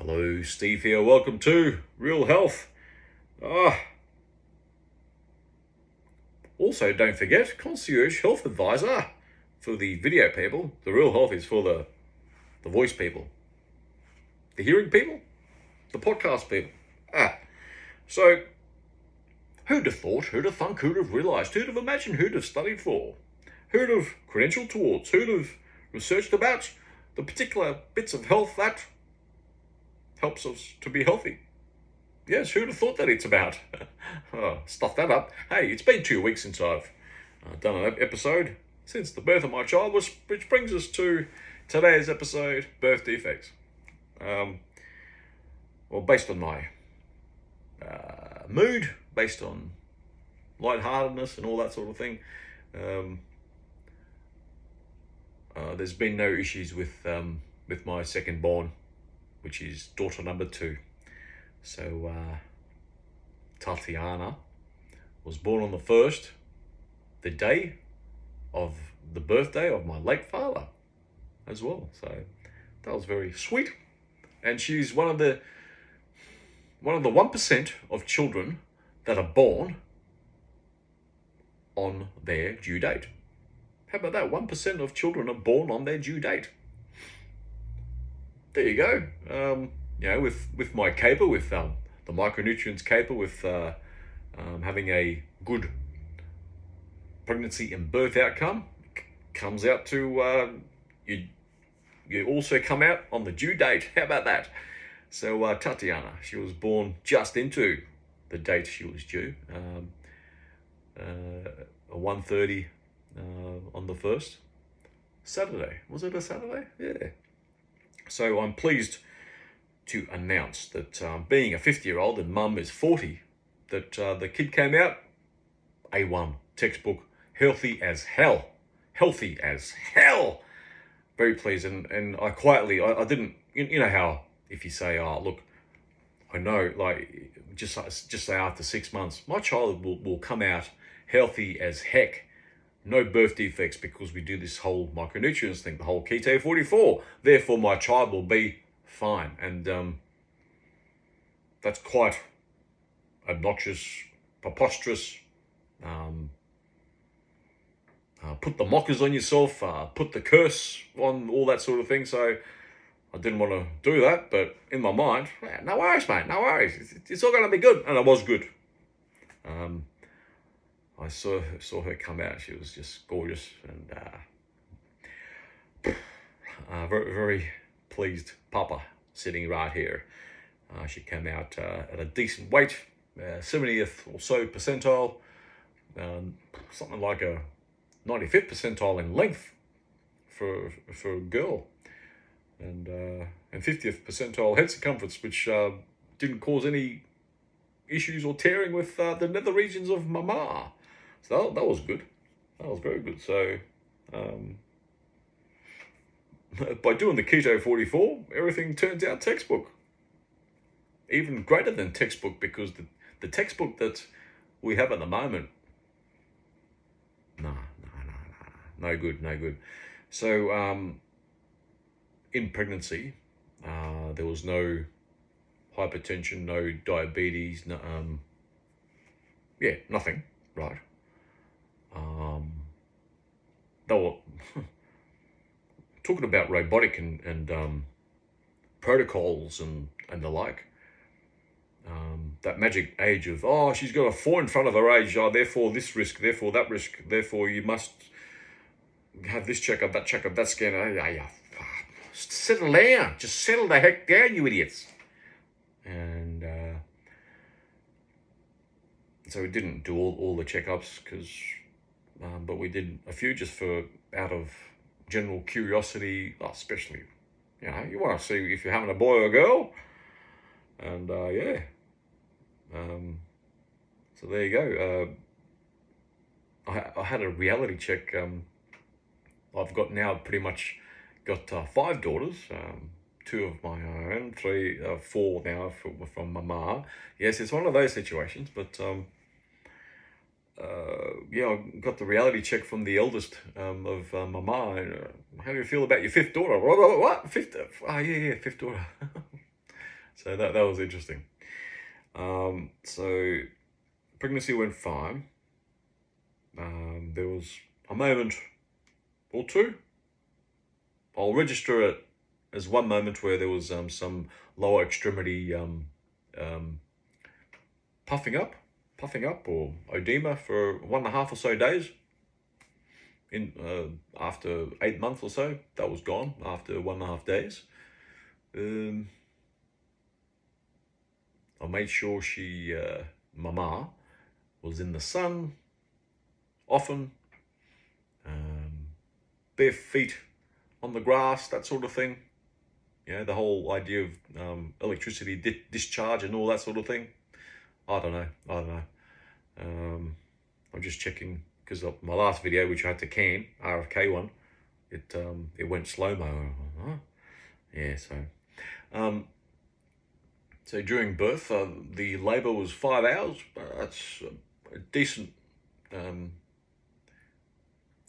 Hello, Steve here. Welcome to Real Health. Also, don't forget, Concierge Health Advisor for the video people. The Real Health is for the voice people, the hearing people, the podcast people. So, who'd have thought, who'd have thunk, who'd have realised, who'd have imagined, who'd have studied for, who'd have credentialed towards, who'd have researched about the particular bits of health that helps us to be healthy. Yes, who'd have thought that it's about? Stuff that up. Hey, it's been 2 weeks since I've done an episode since the birth of my child, which brings us to today's episode, birth defects. Based on my mood, based on lightheartedness and all that sort of thing, there's been no issues with my second born, which is daughter number 2. So Tatiana was born on the 1st, the day of the birthday of my late father as well. So that was very sweet. And she's one of the 1% of children that are born on their due date. How about that? 1% of children are born on their due date. There you go. With my caper, with the micronutrients caper, with having a good pregnancy and birth outcome, comes out to you also come out on the due date. How about that? So Tatiana, she was born just into the date she was due, 1:30 on the 1st. Saturday. Was it a Saturday? Yeah. So I'm pleased to announce that being a 50-year-old and mum is 40, that the kid came out A1, textbook, healthy as hell. Healthy as hell. Very pleased. And I quietly, I didn't, you know how if you say, oh, look, I know, like, just say after 6 months, my child will come out healthy as heck. No birth defects, because we do this whole micronutrients thing, the whole keto 44. Therefore, my child will be fine. And that's quite obnoxious, preposterous. Put the mockers on yourself, put the curse on, all that sort of thing. So I didn't want to do that, but in my mind, no worries, mate, no worries. It's all going to be good. And it was good. I saw her come out. She was just gorgeous, and very, very pleased papa sitting right here. She came out at a decent weight, 70th or so percentile, something like a 95th percentile in length for a girl, and 50th percentile head circumference, which didn't cause any issues or tearing with the nether regions of mama. So that was good. That was very good. So by doing the keto 44, everything turns out textbook. Even greater than textbook, because the textbook that we have at the moment, no good. So in pregnancy, there was no hypertension, no diabetes, nothing, right? They were talking about robotic and protocols and the like. That magic age of, she's got a 4 in front of her age, therefore this risk, therefore that risk, therefore you must have this checkup, that scan. Settle down. Just settle the heck down, you idiots. And so we didn't do all the checkups, but we did a few just out of general curiosity, especially, you want to see if you're having a boy or a girl. And so there you go. I had a reality check. I've got now pretty much got 5 daughters, 2 of my own, 4 now from mama. Yes, it's one of those situations, but I got the reality check from the eldest of mama. How do you feel about your 5th daughter? What? 5th? Yeah, 5th daughter. So that was interesting. So pregnancy went fine. There was a moment or two. I'll register it as one moment where there was some lower extremity puffing up, or edema for 1.5 or so days. After 8 months or so, that was gone after 1.5 days. I made sure Mama, was in the sun often, bare feet on the grass, that sort of thing. The whole idea of electricity discharge and all that sort of thing. I don't know. I'm just checking because of my last video, which I had to can, RFK one, it went slow-mo. Huh? Yeah, so during birth, the labour was 5 hours. That's a decent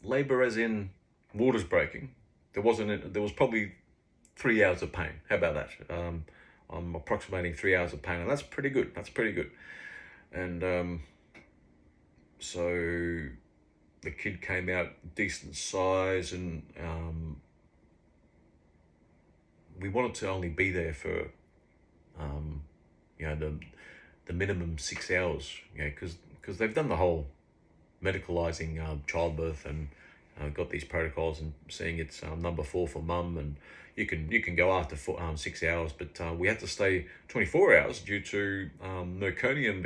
labour, as in water's breaking. There was probably 3 hours of pain. How about that? I'm approximating 3 hours of pain, and that's pretty good. And so the kid came out decent size, and we wanted to only be there for the minimum 6 hours, because they've done the whole medicalizing childbirth, and got these protocols, and seeing it's number 4 for mum, and you can go after 6 hours, but we had to stay 24 hours due to meconium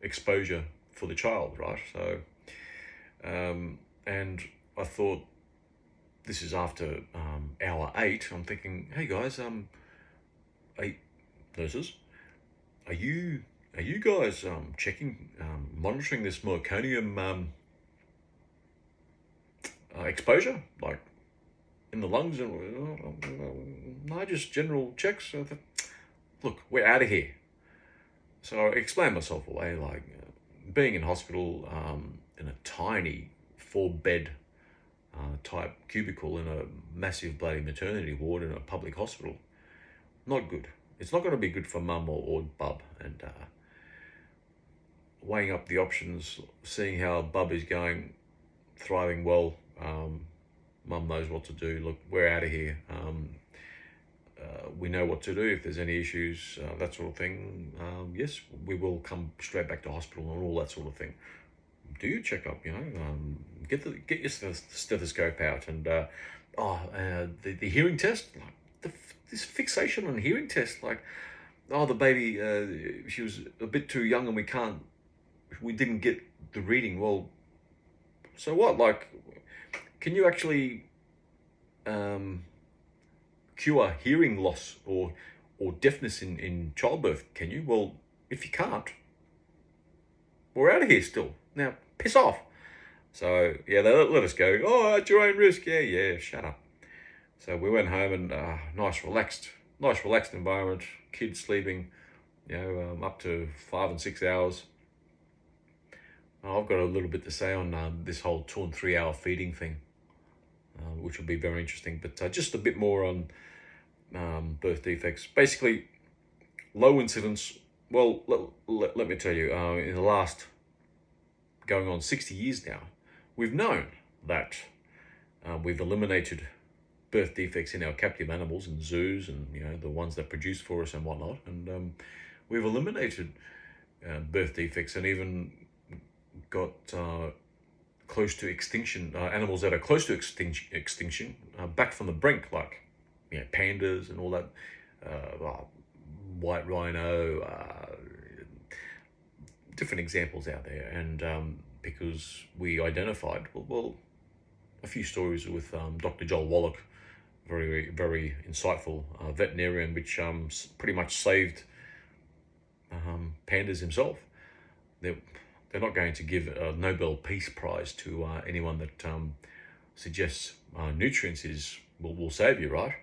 exposure for the child, right? So, and I thought, this is after hour 8. I'm thinking, hey guys, 8 nurses, are you guys checking, monitoring this meconium exposure, like in the lungs? And no, just general checks. Look, we're out of here. So I explained myself away, like being in hospital in a tiny 4-bed type cubicle in a massive bloody maternity ward in a public hospital. Not good. It's not going to be good for mum or bub. And weighing up the options, seeing how bub is going, thriving well. Mum knows what to do. Look, we're out of here. We know what to do if there's any issues, that sort of thing. Yes, we will come straight back to hospital and all that sort of thing. Do your checkup, get your stethoscope out, and the hearing test, like this fixation on hearing test, like, the baby, she was a bit too young and we didn't get the reading. Well, so what? Like, can you actually cure hearing loss or deafness in childbirth? Can you? Well, if you can't, we're out of here still. Now, piss off. So, yeah, they let us go. Oh, at your own risk. Yeah, shut up. So we went home, and nice relaxed environment. Kids sleeping, up to 5 and 6 hours. I've got a little bit to say on this whole 2 and 3 hour feeding thing, which will be very interesting. But just a bit more on birth defects. Basically, low incidence. Well, let me tell you, in the last going on 60 years now, we've known that we've eliminated birth defects in our captive animals in zoos, and the ones that produce for us and whatnot, and we've eliminated birth defects, and even got close to extinction, animals that are close to extinction, back from the brink, like pandas and all that, white rhino, different examples out there. And because we identified, well, a few stories with Dr. Joel Wallach, very, very insightful veterinarian, which pretty much saved pandas himself. They're not going to give a Nobel Peace Prize to anyone that suggests nutrients will save you, right?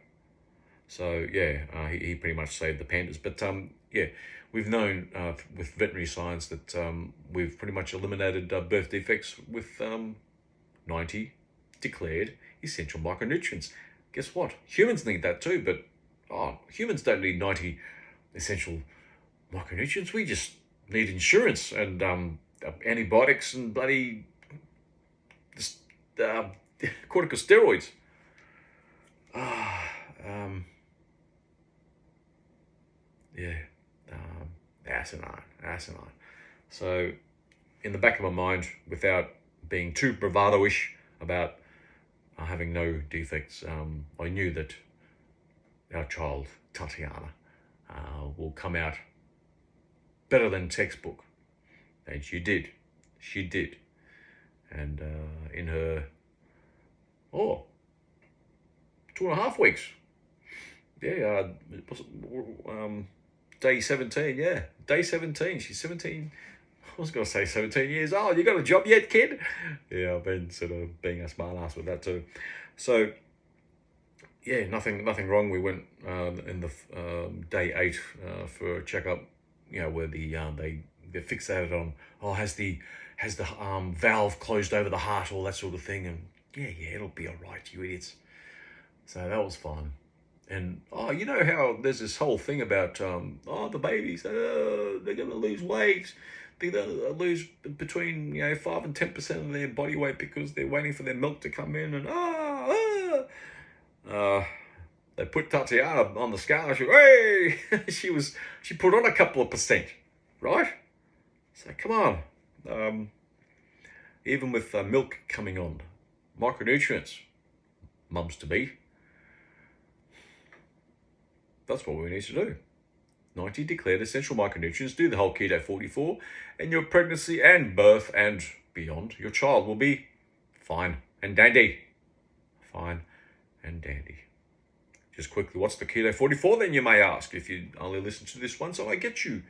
So yeah, he pretty much saved the pandas. But yeah, we've known with veterinary science that we've pretty much eliminated birth defects with 90 declared essential micronutrients. Guess what? Humans need that too, but Oh, humans don't need 90 essential micronutrients. We just need insurance and antibiotics and bloody uh, corticosteroids. Yeah, asinine. So, in the back of my mind, without being too bravado-ish about having no defects, I knew that our child, Tatiana, will come out better than textbook. And she did. She did. And in her, 2.5 weeks. Yeah, day 17, yeah. Day 17. She's 17. I was going to say 17 years old. You got a job yet, kid? Yeah, I've been sort of being a smart ass with that too. So, yeah, nothing wrong. We went in the day 8 for a checkup. You know, where they're fixated on has the valve closed over the heart, all that sort of thing, and yeah, it'll be all right, you idiots. So that was fun. And you know how there's this whole thing about the babies, they're gonna lose weight. They're gonna lose between 5 and 10% of their body weight because they're waiting for their milk to come in, and they put Tatiana on the scale. She put on a couple of percent, right? So come on. Even with milk coming on, micronutrients, mums to be. That's what we need to do. 90 declared essential micronutrients. Do the whole Keto 44, and your pregnancy and birth and beyond, your child will be fine and dandy. Fine and dandy. Just quickly, what's the Keto 44 then, you may ask, if you only listen to this once. So I get you.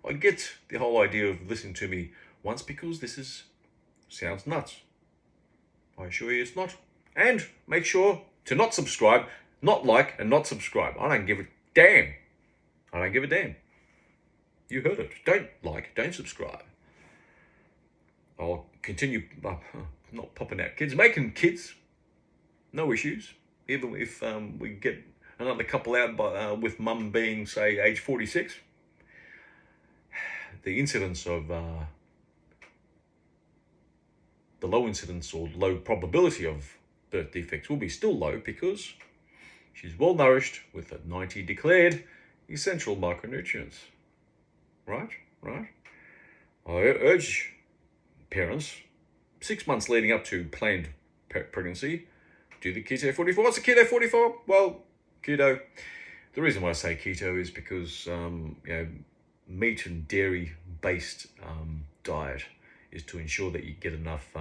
I get the whole idea of listening to me once, because this sounds nuts. I assure you it's not. And make sure to not subscribe, not like, and not subscribe. I don't give a damn. I don't give a damn. You heard it. Don't like, don't subscribe. I'll continue not popping out kids, making kids. No issues. Even if we get another couple out with mum being, say, age 46. The incidence of the low incidence or low probability of birth defects will be still low, because she's well nourished with a 90 declared essential micronutrients. Right? I urge parents, 6 months leading up to planned pregnancy, do the Keto 44. What's the Keto 44? Well, keto. The reason why I say keto is because meat and dairy based diet is to ensure that you get enough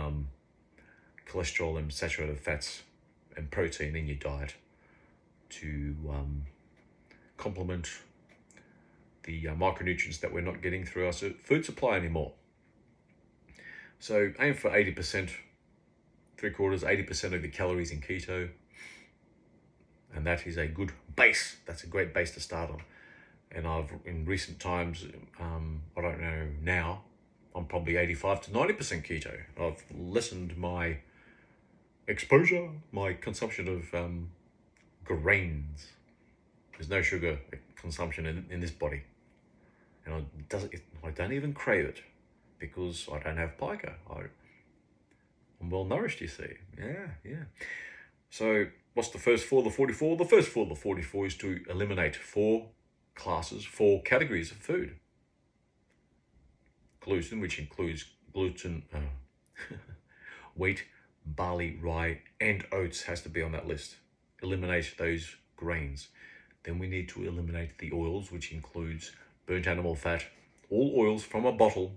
cholesterol and saturated fats and protein in your diet to complement the micronutrients that we're not getting through our food supply anymore. So aim for 80%, 80% of the calories in keto, and that is a good base. That's a great base to start on. And I've, in recent times, I don't know now, I'm probably 85 to 90% keto. I've lessened my exposure, my consumption of grains. There's no sugar consumption in this body. And I don't even crave it, because I don't have pica. I'm well nourished, you see. Yeah. So what's the first 4 of the 44? The first 4 of the 44 is to eliminate 4 categories of food. Gluten, which includes wheat, barley, rye, and oats, has to be on that list. Eliminate those grains. Then we need to eliminate the oils, which includes burnt animal fat, all oils from a bottle,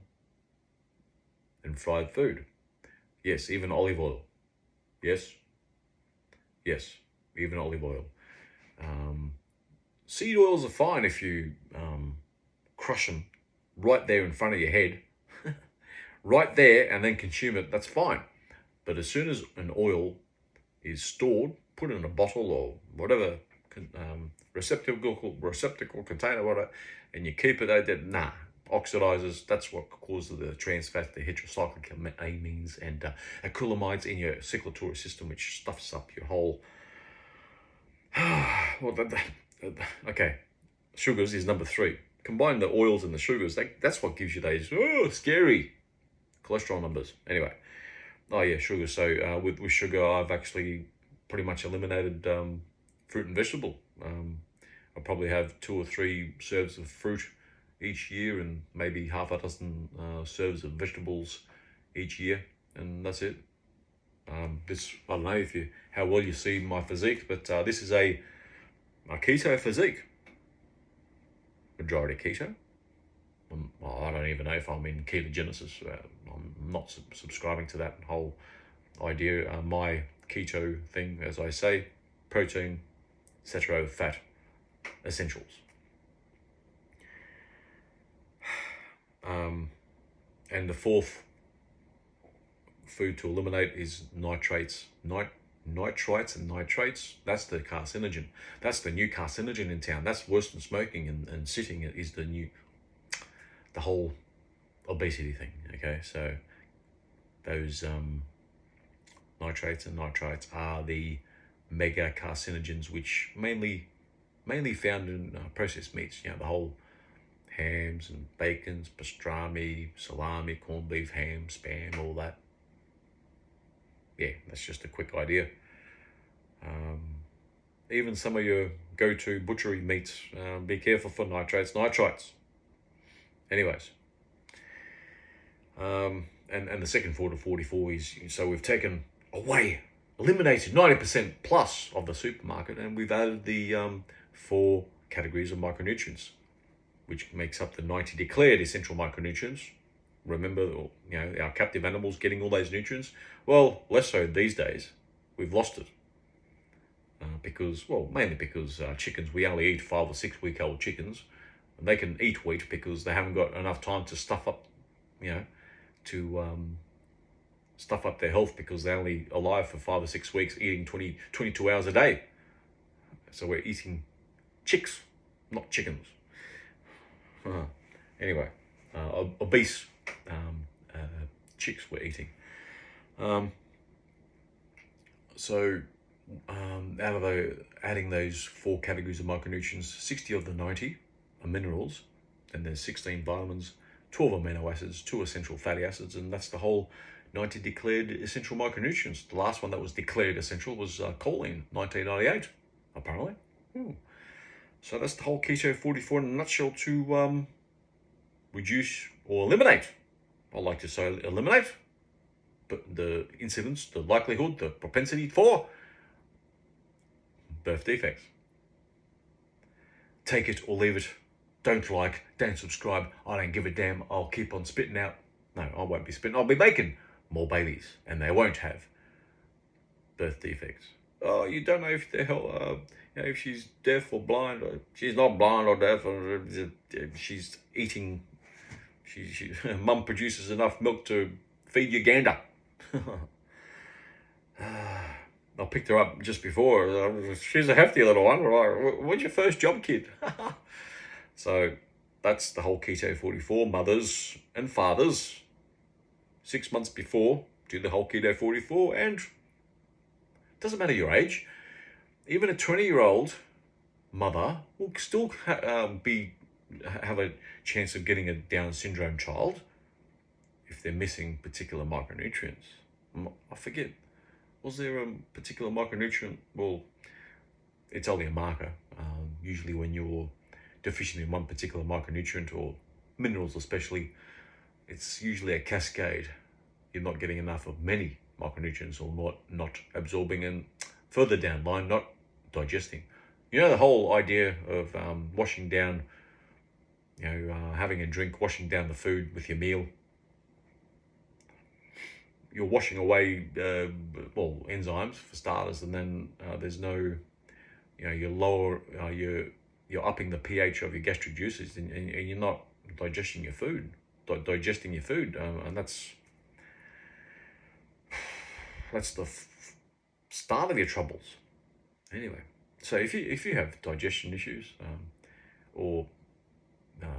and fried food. Yes, even olive oil. Yes, even olive oil. Seed oils are fine if you crush them right there in front of your head, right there, and then consume it. That's fine. But as soon as an oil is stored, put in a bottle or whatever receptacle container, whatever, and you keep it out there, oxidizes. That's what causes the trans fat, the heterocyclic amines and acrylamides in your circulatory system, which stuffs up your whole Okay, sugars is number 3. Combine the oils and the sugars. That's what gives you those scary cholesterol numbers. Anyway, oh yeah, sugar. So with sugar, I've actually pretty much eliminated fruit and vegetable. I probably have 2 or 3 serves of fruit each year, and maybe half a dozen serves of vegetables each year, and that's it. This, I don't know if you how well you see my physique, but this is a keto physique. Majority keto. Well, I don't even know if I'm in ketogenesis. I'm not subscribing to that whole idea. My keto thing, as I say, protein, etc., fat, essentials. And the 4th food to eliminate is nitrates. Nitrites and nitrates. That's the carcinogen. That's the new carcinogen in town. That's worse than smoking and sitting. Is the whole obesity thing. Okay, so those nitrates and nitrites are the mega carcinogens, which mainly found in processed meats. The whole hams and bacons, pastrami, salami, corned beef, ham, spam, all that. Yeah, that's just a quick idea. Even some of your go-to butchery meats, be careful for nitrites. Anyways, and the second 4 to 44 is, so we've taken away, eliminated 90% plus of the supermarket, and we've added the 4 categories of micronutrients, which makes up the 90 declared essential micronutrients. Remember, our captive animals getting all those nutrients? Well, less so these days. We've lost it. Mainly because chickens, we only eat 5 or 6 week old chickens. And they can eat wheat because they haven't got enough time to stuff up, stuff up their health, because they're only alive for 5 or 6 weeks, eating 22 hours a day. So we're eating chicks, not chickens. Anyway, obese chicks we're eating. Out of adding those 4 categories of micronutrients, 60 of the 90 are minerals, and there's 16 vitamins, 12 amino acids, 2 essential fatty acids, and that's the whole 90 declared essential micronutrients. The last one that was declared essential was choline, 1998, apparently. So that's the whole Keto 44 in a nutshell, to reduce or eliminate. I like to say eliminate, but the incidence, the likelihood, the propensity for birth defects. Take it or leave it. Don't like, don't subscribe. I don't give a damn. I'll keep on spitting out. No, I won't be spitting. I'll be making more babies, and they won't have birth defects. Oh, you don't know if if she's deaf or blind, or she's not blind or deaf, or she's eating. Mum produces enough milk to feed your gander. I picked her up just before. She's a hefty little one. What's your first job, kid? So that's the whole Keto 44. Mothers and fathers, 6 months before, do the whole Keto 44. And it doesn't matter your age. Even a 20-year-old mother will still have a chance of getting a Down syndrome child if they're missing particular micronutrients. I forget. Was there a particular micronutrient? Well, it's only a marker. Usually when you're deficient in one particular micronutrient, or minerals especially, it's usually a cascade. You're not getting enough of many micronutrients, or not absorbing, and further down the line, not digesting. The whole idea of washing down, having a drink, washing down the food with your meal. You're washing away, enzymes for starters, and then there's no, you're upping the pH of your gastric juices, and you're not digesting your food, and that's the start of your troubles. Anyway, so if you have digestion issues, or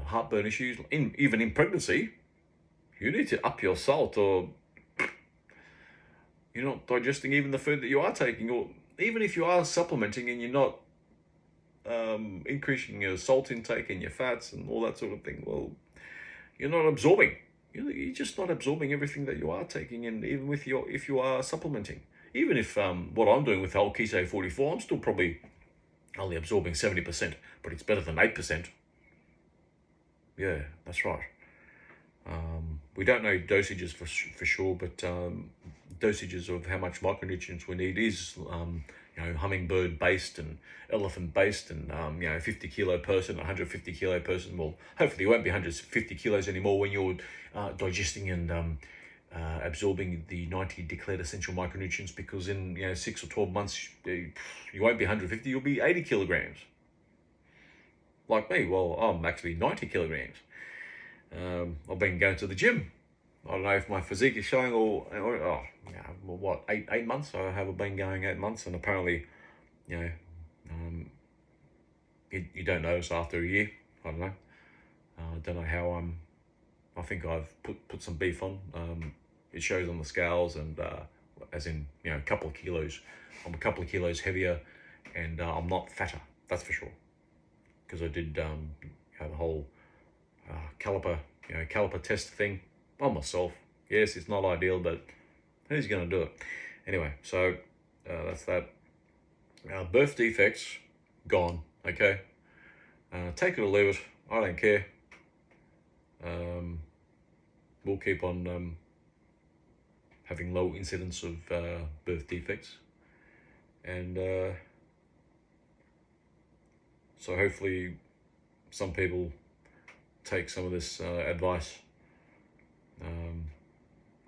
heartburn issues, even in pregnancy, you need to up your salt, or you're not digesting even the food that you are taking, or even if you are supplementing and you're not increasing your salt intake and your fats and all that sort of thing. Well, you're not absorbing. You're just not absorbing everything that you are taking in, even with if you are supplementing. Even if what I'm doing with the whole Keto 44, I'm still probably only absorbing 70%, but it's better than 8%. Yeah, that's right. We don't know dosages for sure, but dosages of how much micronutrients we need is hummingbird based and elephant based, and 50 kilo person, 150 kilo person. Well, hopefully you won't be 150 kilos anymore when you're digesting and absorbing the 90 declared essential micronutrients, because in 6 or 12 months you won't be 150, you'll be 80 kilograms. Like me, well, I'm actually 90 kilograms. I've been going to the gym. I don't know if my physique is showing what, 8 months? I have been going 8 months, and apparently, you don't notice after a year. I don't know. Don't know how I think I've put some beef on. It shows on the scales, and as in a couple of kilos. I'm a couple of kilos heavier, and I'm not fatter. That's for sure. Because I did the whole caliper test thing on myself. Yes, it's not ideal, but who's going to do it? Anyway, so that's that. Birth defects, gone, okay? Take it or leave it, I don't care. We'll keep on having low incidence of birth defects. And so hopefully some people take some of this advice.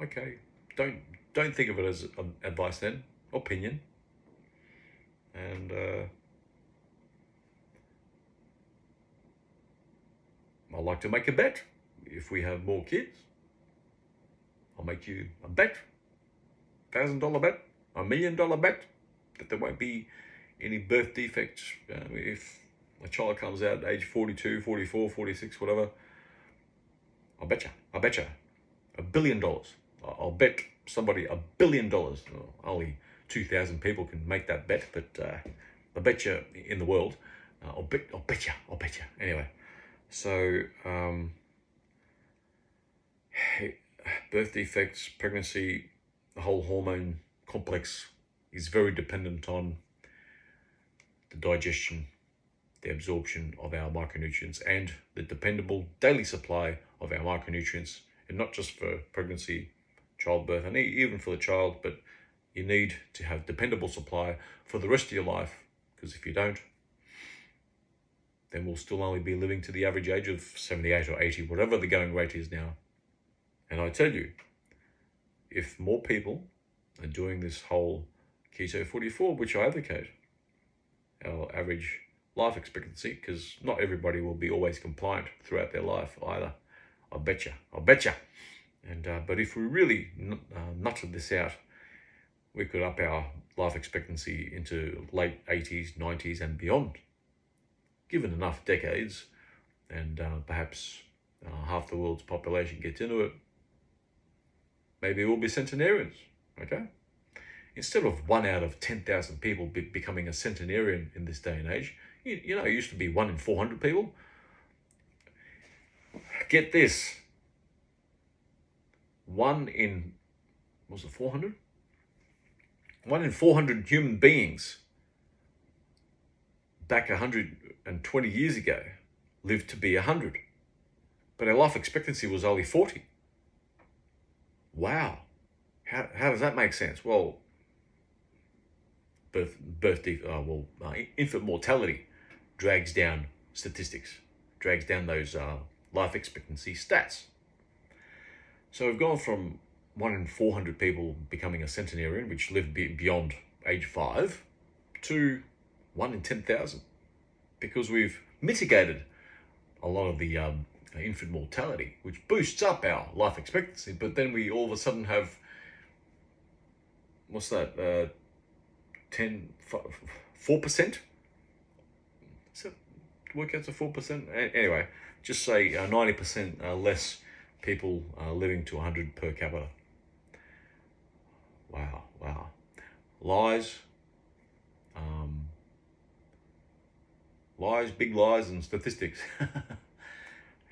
Okay, don't think of it as advice then, opinion. And I'd like to make a bet. If we have more kids, I'll make you a bet, $1,000 bet, $1 million bet, that there won't be any birth defects if a child comes out at age 42, 44, 46, whatever. I bet you, $1 billion. I'll bet somebody $1 billion. Only 2,000 people can make that bet, but I bet you in the world, I'll bet you. Anyway, so birth defects, pregnancy, the whole hormone complex is very dependent on the digestion, the absorption of our micronutrients, and the dependable daily supply of our micronutrients, and not just for pregnancy, childbirth, and even for the child, but you need to have dependable supply for the rest of your life, because if you don't, then we'll still only be living to the average age of 78 or 80, whatever the going rate is now. And I tell you, if more people are doing this whole Keto 44, which I advocate, our average life expectancy, because not everybody will be always compliant throughout their life either. I'll bet you. And but if we really nutted this out, we could up our life expectancy into late 80s, 90s and beyond. Given enough decades, and perhaps half the world's population gets into it, maybe we'll be centenarians, okay? Instead of 1 out of 10,000 people becoming a centenarian in this day and age, it used to be 1 in 400 people. Get this. 1 in, was it 400? 1 in 400 human beings back 120 years ago lived to be 100. But our life expectancy was only 40. Wow. How does that make sense? Well, infant mortality drags down statistics, drags down those life expectancy stats. So we've gone from 1 in 400 people becoming a centenarian, which lived beyond age 5, to 1 in 10,000, because we've mitigated a lot of the infant mortality, which boosts up our life expectancy. But then we all of a sudden have, what's that, 4%? So work out to 4%? Anyway, just say 90% less people living to 100 per capita. Wow. Lies, big lies, and statistics.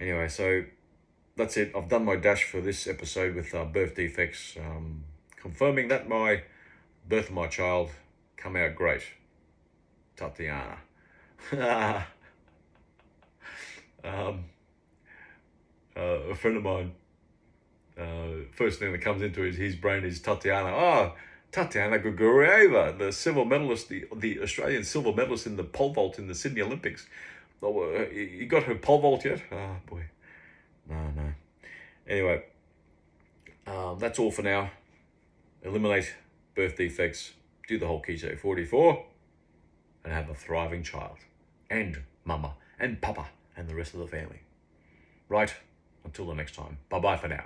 Anyway, so that's it. I've done my dash for this episode with birth defects, confirming that my birth of my child come out great. Tatiana. A friend of mine, first thing that comes into his brain is Tatiana. Oh, Tatiana Grigorieva, the silver medalist, the Australian silver medalist in the pole vault in the Sydney Olympics. Oh, you got her pole vault yet? Oh, boy. No. Anyway, that's all for now. Eliminate birth defects, do the whole Keto 44, and have a thriving child. And mama, and papa, and the rest of the family. Right, until the next time. Bye-bye for now.